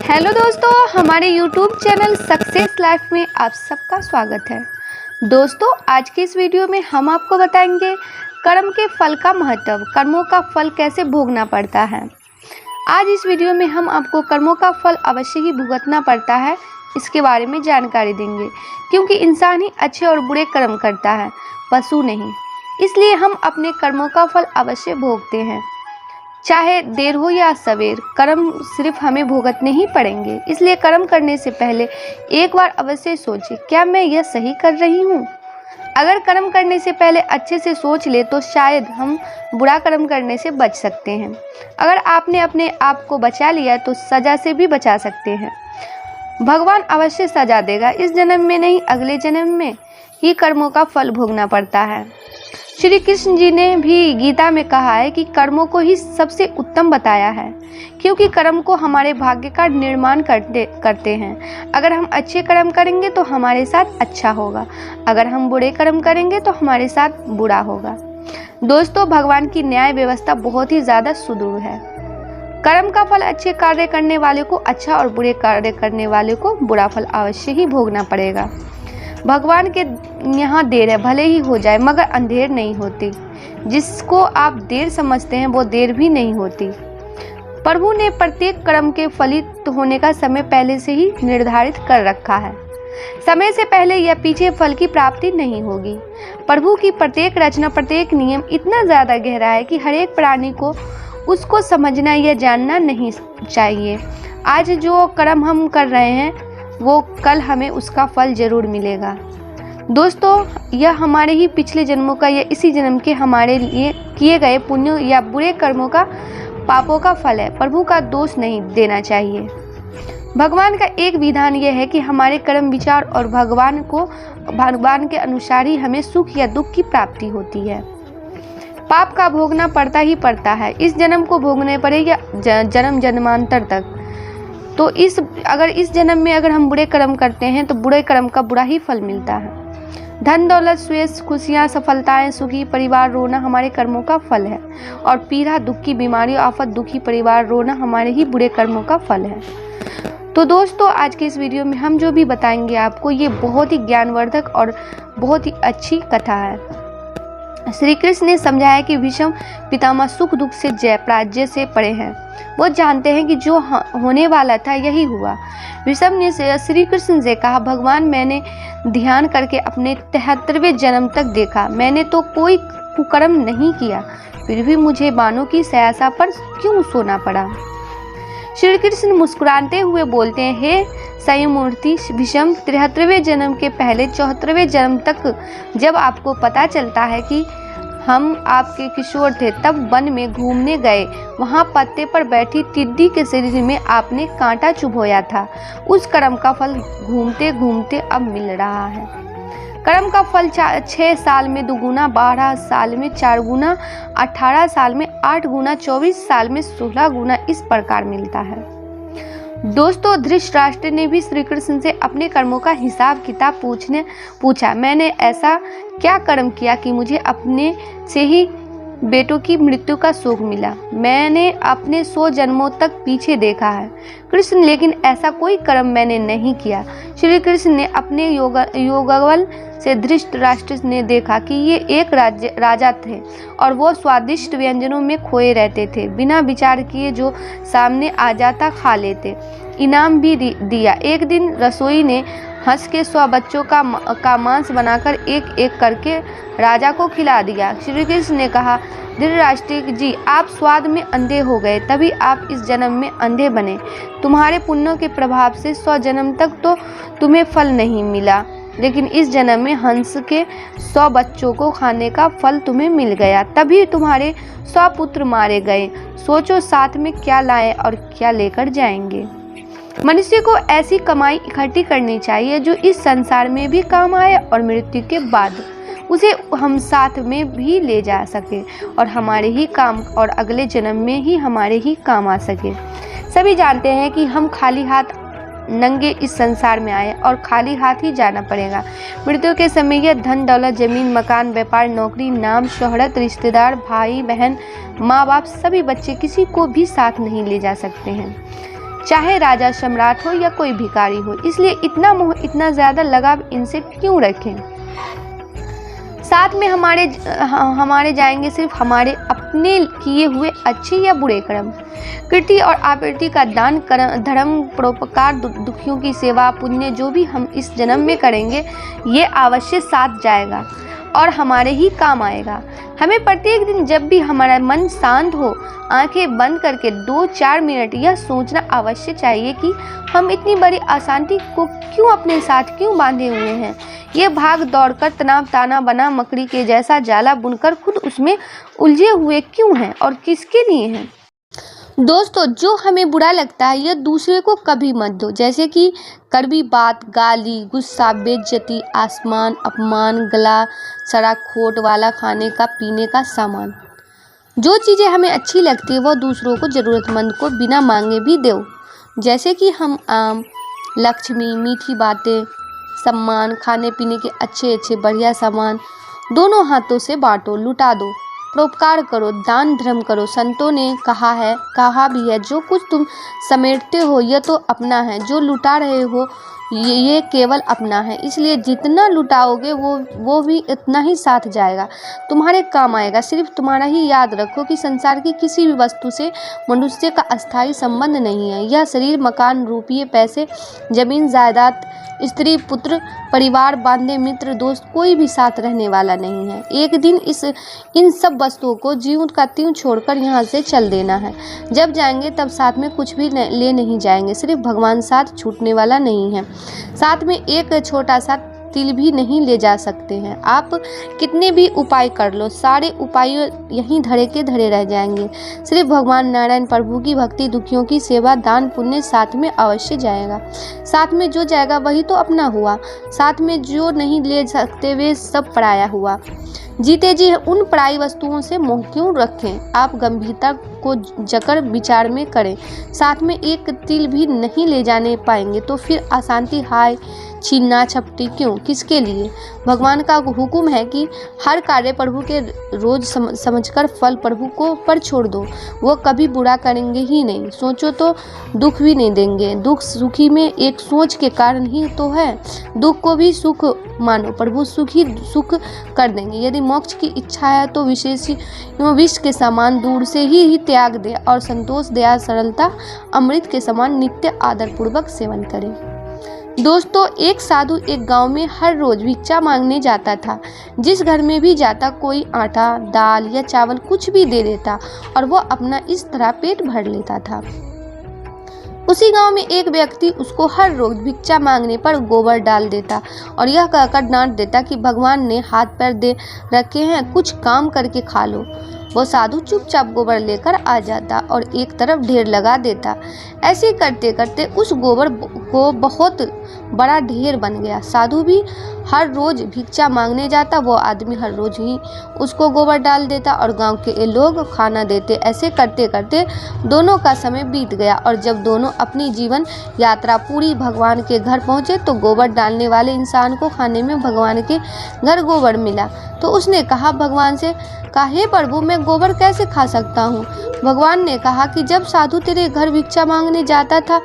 Hello दोस्तों, हमारे YouTube channel success life में आप सबका स्वागत है। दोस्तों, आज की इस वीडियो में हम आपको बताएंगे कर्म के फल का महत्व, कर्मों का फल कैसे भोगना पड़ता है। आज इस वीडियो में हम आपको कर्मों का फल अवश्य ही भुगतना पड़ता है, इसके बारे में जानकारी देंगे, क्योंकि इंसान ही अच्छे और बुरे कर्म करता है, पशु नहीं। इसलिए हम अपने कर्मों का फल अवश्य भोगते हैं, चाहे देर हो या सवेर। कर्म सिर्फ हमें भुगतने ही पड़ेंगे, इसलिए कर्म करने से पहले एक बार अवश्य सोचें, क्या मैं यह सही कर रही हूँ। अगर कर्म करने से पहले अच्छे से सोच ले तो शायद हम बुरा कर्म करने से बच सकते हैं। अगर आपने अपने आप को बचा लिया तो सजा से भी बचा सकते हैं। भगवान अवश्य सजा देगा, इस जन्म में नहीं अगले जन्म में ही कर्मों का फल भोगना पड़ता है। श्री कृष्ण जी ने भी गीता में कहा है कि कर्मों को ही सबसे उत्तम बताया है, क्योंकि कर्म को हमारे भाग्य का निर्माण करते हैं। अगर हम अच्छे कर्म करेंगे तो हमारे साथ अच्छा होगा, अगर हम बुरे कर्म करेंगे तो हमारे साथ बुरा होगा। दोस्तों, भगवान की न्याय व्यवस्था बहुत ही ज़्यादा सुदृढ़ है। कर्म का फल अच्छे कार्य करने वाले को अच्छा और बुरे कार्य करने वाले को बुरा फल अवश्य ही भोगना पड़ेगा। भगवान के यहाँ देर है भले ही हो जाए, मगर अंधेर नहीं होती। जिसको आप देर समझते हैं वो देर भी नहीं होती। प्रभु ने प्रत्येक कर्म के फलित होने का समय पहले से ही निर्धारित कर रखा है। समय से पहले या पीछे फल की प्राप्ति नहीं होगी। प्रभु की प्रत्येक रचना, प्रत्येक नियम इतना ज़्यादा गहरा है कि हर एक प्राणी को उसको समझना या जानना नहीं चाहिए। आज जो कर्म हम कर रहे हैं वो कल हमें उसका फल जरूर मिलेगा। दोस्तों, यह हमारे ही पिछले जन्मों का या इसी जन्म के हमारे लिए किए गए पुण्यों या बुरे कर्मों का, पापों का फल है। प्रभु का दोष नहीं देना चाहिए। भगवान का एक विधान यह है कि हमारे कर्म, विचार और भगवान के अनुसार ही हमें सुख या दुख की प्राप्ति होती है। पाप का भोगना पड़ता ही पड़ता है, इस जन्म को भोगने पड़े या जन्म जन्मांतर तक। तो अगर इस जन्म में अगर हम बुरे कर्म करते हैं तो बुरे कर्म का बुरा ही फल मिलता है। धन दौलत, श्रेष्ठ, खुशियाँ, सफलताएं, सुखी परिवार रोना हमारे कर्मों का फल है, और पीड़ा, दुख की बीमारी, आफत, दुखी परिवार रोना हमारे ही बुरे कर्मों का फल है। तो दोस्तों, आज के इस वीडियो में हम जो भी बताएंगे आपको, ये बहुत ही ज्ञानवर्धक और बहुत ही अच्छी कथा है। श्री कृष्ण ने समझाया कि भीष्म पितामह सुख दुख से जय पराजय से परे हैं। वो जानते हैं कि जो होने वाला था यही हुआ। भीष्म ने श्री कृष्ण से कहा, भगवान, मैंने ध्यान करके अपने 73वें जन्म तक देखा, मैंने तो कोई कुकर्म नहीं किया, फिर भी मुझे बाणों की सयासा पर क्यों सोना पड़ा। श्री कृष्ण मुस्कुराते हुए बोलते हैं, हे संयममूर्ति भीष्म, 73वें जन्म के पहले 74वें जन्म तक जब आपको पता चलता है कि हम आपके किशोर थे, तब वन में घूमने गए, वहाँ पत्ते पर बैठी टिड्डी के शरीर में आपने कांटा चुभोया था। उस कर्म का फल घूमते घूमते अब मिल रहा है। कर्म का फल 6 साल में 2 गुना, 12 साल में 4 गुना, 18 साल में 8 गुना, 24 साल में 16 गुना इस प्रकार मिलता है। दोस्तों, धृतराष्ट्र ने भी श्री कृष्ण से अपने कर्मों का हिसाब किताब पूछा, मैंने ऐसा क्या कर्म किया कि मुझे अपने से ही बेटों की मृत्यु का शोक मिला। मैंने अपने 100 जन्मों तक पीछे देखा है कृष्ण, लेकिन ऐसा कोई कर्म मैंने नहीं किया। श्री कृष्ण ने अपने योगबल से धृतराष्ट्र ने देखा कि ये एक राजा थे और वो स्वादिष्ट व्यंजनों में खोए रहते थे। बिना विचार किए जो सामने आ जाता खा लेते, इनाम भी दिया। एक दिन रसोई ने हंस के 100 बच्चों का मांस बनाकर एक एक करके राजा को खिला दिया। श्री कृष्ण ने कहा, धृतराष्ट्र जी, आप स्वाद में अंधे हो गए, तभी आप इस जन्म में अंधे बने। तुम्हारे पुण्यों के प्रभाव से 100 जन्म तक तो तुम्हें फल नहीं मिला, लेकिन इस जन्म में हंस के 100 बच्चों को खाने का फल तुम्हें मिल गया, तभी तुम्हारे 100 पुत्र मारे गए। सोचो साथ में क्या लाए और क्या लेकर जाएंगे। मनुष्य को ऐसी कमाई इकट्ठी करनी चाहिए जो इस संसार में भी काम आए और मृत्यु के बाद उसे हम साथ में भी ले जा सके और हमारे ही काम और अगले जन्म में ही हमारे ही काम आ सके। सभी जानते हैं कि हम खाली हाथ नंगे इस संसार में आए और खाली हाथ ही जाना पड़ेगा। मृत्यु के समय यह धन दौलत, जमीन, मकान, व्यापार, नौकरी, नाम, शोहरत, रिश्तेदार, भाई बहन, माँ बाप, सभी बच्चे किसी को भी साथ नहीं ले जा सकते हैं। चाहे राजा सम्राट हो या कोई भिखारी हो। इसलिए इतना मोह, इतना ज़्यादा लगाव इनसे क्यों रखें। साथ में हमारे जाएंगे सिर्फ हमारे अपने किए हुए अच्छे या बुरे कर्म। कृति और आपूर्ति का दान, धर्म, परोपकार, दुखियों की सेवा, पुण्य जो भी हम इस जन्म में करेंगे ये अवश्य साथ जाएगा और हमारे ही काम आएगा। हमें प्रत्येक दिन जब भी हमारा मन शांत हो, आंखें बंद करके 2-4 मिनट यह सोचना अवश्य चाहिए कि हम इतनी बड़ी अशांति को क्यों अपने साथ क्यों बांधे हुए हैं। ये भाग दौड़कर तनाव ताना बना मकड़ी के जैसा जाला बुनकर खुद उसमें उलझे हुए क्यों हैं और किसके लिए हैं। दोस्तों, जो हमें बुरा लगता है यह दूसरे को कभी मत दो, जैसे कि कड़वी बात, गाली, गुस्सा, बेइज्जती, आसमान, अपमान, गला सड़ा खोट वाला खाने का पीने का सामान। जो चीज़ें हमें अच्छी लगती है वह दूसरों को, ज़रूरतमंद को बिना मांगे भी दो, जैसे कि हम आम, लक्ष्मी, मीठी बातें, सम्मान, खाने पीने के अच्छे बढ़िया सामान दोनों हाथों से बांटो, लुटा दो, परोपकार करो, दान धर्म करो। संतों ने कहा भी है, जो कुछ तुम समेटते हो यह तो अपना है, जो लुटा रहे हो ये केवल अपना है। इसलिए जितना लुटाओगे वो भी इतना ही साथ जाएगा, तुम्हारे काम आएगा। सिर्फ तुम्हारा ही याद रखो कि संसार की किसी भी वस्तु से मनुष्य का अस्थायी संबंध नहीं है। यह शरीर, मकान, रुपये, पैसे, जमीन जायदाद, स्त्री, पुत्र, परिवार, बांधे मित्र, दोस्त कोई भी साथ रहने वाला नहीं है। एक दिन इन सब वस्तुओं को ज्यों का त्यों छोड़कर यहाँ से चल देना है। जब जाएंगे तब साथ में कुछ भी ले नहीं जाएंगे, सिर्फ भगवान साथ छूटने वाला नहीं है। साथ में एक छोटा सा तिल भी नहीं ले जा सकते हैं। आप कितने भी उपाय कर लो, सारे उपाय यहीं धरे के धरे रह जाएंगे। सिर्फ भगवान नारायण प्रभु की भक्ति, दुखियों की सेवा, दान पुण्य साथ में अवश्य जाएगा। साथ में जो जाएगा वही तो अपना हुआ, साथ में जो नहीं ले सकते वे सब पराया हुआ। जीते जी उन पराई वस्तुओं से मोह क्यों रखें। आप गंभीरता को जकड़ विचार में करें। साथ में एक तिल भी नहीं ले जाने पाएंगे तो फिर अशांति, हाय छीना छपटी क्यों, किसके लिए। भगवान का हुक्म है कि हर कार्य प्रभु के रोज समझकर फल प्रभु को पर छोड़ दो। वो कभी बुरा करेंगे ही नहीं, सोचो तो दुख भी नहीं देंगे। दुख सुखी में एक सोच के कारण ही तो है। दुख को भी सुख मानो, प्रभु सुख ही सुख कर देंगे। यदि मोक्ष की इच्छा है तो विष के समान दूर से ही त्याग दे और संतोष, दया, सरलता अमृत के समान नित्य आदर पूर्वक सेवन करें। दोस्तों, एक साधु एक गांव में हर रोज भिक्षा मांगने जाता था। जिस घर में भी जाता कोई आटा, दाल या चावल कुछ भी दे देता और वो अपना इस तरह पेट भर लेता था। उसी गांव में एक व्यक्ति उसको हर रोज भिक्षा मांगने पर गोबर डाल देता और यह कहकर डांट देता कि भगवान ने हाथ पैर दे रखे हैं, कुछ काम करके खा लो। वो साधु चुपचाप गोबर लेकर आ जाता और एक तरफ ढेर लगा देता। ऐसे करते करते उस गोबर को बहुत बड़ा ढेर बन गया। साधु भी हर रोज भिक्षा मांगने जाता, वो आदमी हर रोज ही उसको गोबर डाल देता और गांव के लोग खाना देते। ऐसे करते करते दोनों का समय बीत गया और जब दोनों अपनी जीवन यात्रा पूरी भगवान के घर पहुंचे तो गोबर डालने वाले इंसान को खाने में भगवान के घर गोबर मिला। तो उसने कहा भगवान से, हे प्रभु, मैं गोबर कैसे खा सकता हूँ। भगवान ने कहा कि जब साधु तेरे घर भिक्षा मांगने जाता था,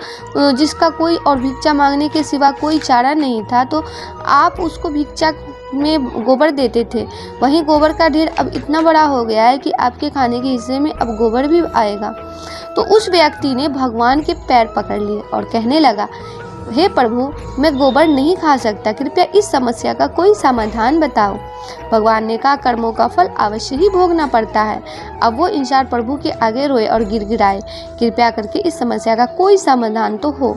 जिसका कोई और भिक्षा मांगने के सिवा कोई चारा नहीं था, तो आप उसको भिक्षा में गोबर देते थे। वहीं गोबर का ढेर अब इतना बड़ा हो गया है कि आपके खाने के हिस्से में अब गोबर भी आएगा। तो उस व्यक्ति ने भगवान के पैर पकड़ लिए और कहने लगा, हे प्रभु, मैं गोबर नहीं खा सकता, कृपया इस समस्या का कोई समाधान बताओ। भगवान ने कहा, कर्मों का फल अवश्य ही भोगना पड़ता है। अब वो इंसान प्रभु के आगे रोए और गिड़गिड़ाए, कृपया करके इस समस्या का कोई समाधान तो हो,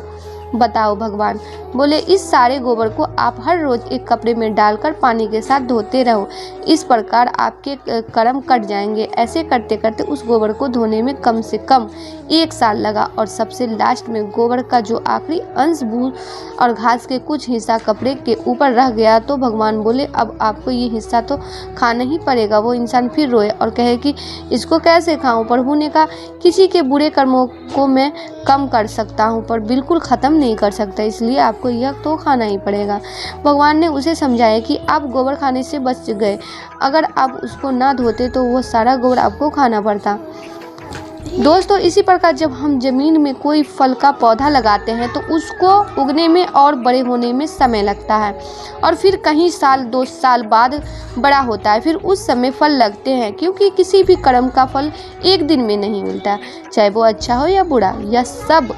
बताओ। भगवान बोले, इस सारे गोबर को आप हर रोज एक कपड़े में डालकर पानी के साथ धोते रहो, इस प्रकार आपके कर्म कट जाएंगे। ऐसे करते करते उस गोबर को धोने में कम से कम 1 साल लगा और सबसे लास्ट में गोबर का जो आखिरी अंश भूल और घास के कुछ हिस्सा कपड़े के ऊपर रह गया तो भगवान बोले, अब आपको ये हिस्सा तो खाना ही पड़ेगा। वो इंसान फिर रोए और कहे कि इसको कैसे खाऊं। प्रभु ने कहा, किसी के बुरे कर्मों को मैं कम कर सकता हूँ पर बिल्कुल ख़त्म नहीं कर सकता, इसलिए आपको यह तो खाना ही पड़ेगा। भगवान ने उसे समझाया कि आप गोबर खाने से बच गए, अगर आप उसको ना धोते तो वो सारा गोबर आपको खाना पड़ता। दोस्तों इसी प्रकार जब हम ज़मीन में कोई फल का पौधा लगाते हैं तो उसको उगने में और बड़े होने में समय लगता है और फिर कहीं साल 2 साल बाद बड़ा होता है, फिर उस समय फल लगते हैं, क्योंकि किसी भी कर्म का फल एक दिन में नहीं मिलता, चाहे वो अच्छा हो या बुरा, यह सब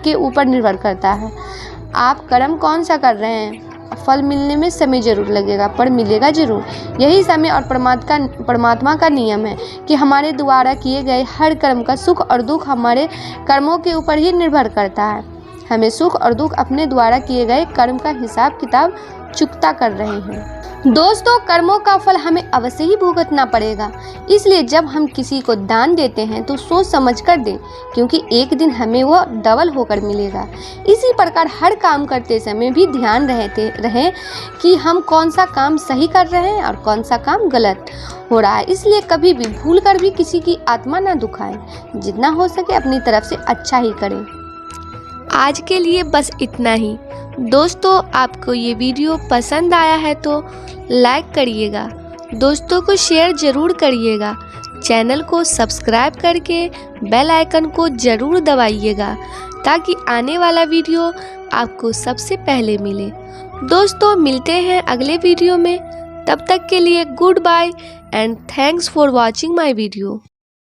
के ऊपर निर्भर करता है आप कर्म कौन सा कर रहे हैं। फल मिलने में समय जरूर लगेगा पर मिलेगा जरूर। यही समय और परमात्मा का नियम है कि हमारे द्वारा किए गए हर कर्म का सुख और दुख हमारे कर्मों के ऊपर ही निर्भर करता है। हमें सुख और दुख अपने द्वारा किए गए कर्म का हिसाब किताब चुकता कर रहे हैं। दोस्तों कर्मों का फल हमें अवश्य ही भुगतना पड़ेगा, इसलिए जब हम किसी को दान देते हैं तो सोच समझ कर दें, क्योंकि एक दिन हमें वह डबल होकर मिलेगा। इसी प्रकार हर काम करते समय भी ध्यान रहे कि हम कौन सा काम सही कर रहे हैं और कौन सा काम गलत हो रहा है। इसलिए कभी भी भूल कर भी किसी की आत्मा ना दुखाएं, जितना हो सके अपनी तरफ से अच्छा ही करें। आज के लिए बस इतना ही। दोस्तों आपको ये वीडियो पसंद आया है तो लाइक करिएगा, दोस्तों को शेयर ज़रूर करिएगा, चैनल को सब्सक्राइब करके बेल आइकन को ज़रूर दबाइएगा ताकि आने वाला वीडियो आपको सबसे पहले मिले। दोस्तों मिलते हैं अगले वीडियो में, तब तक के लिए good bye and thanks for watching my video.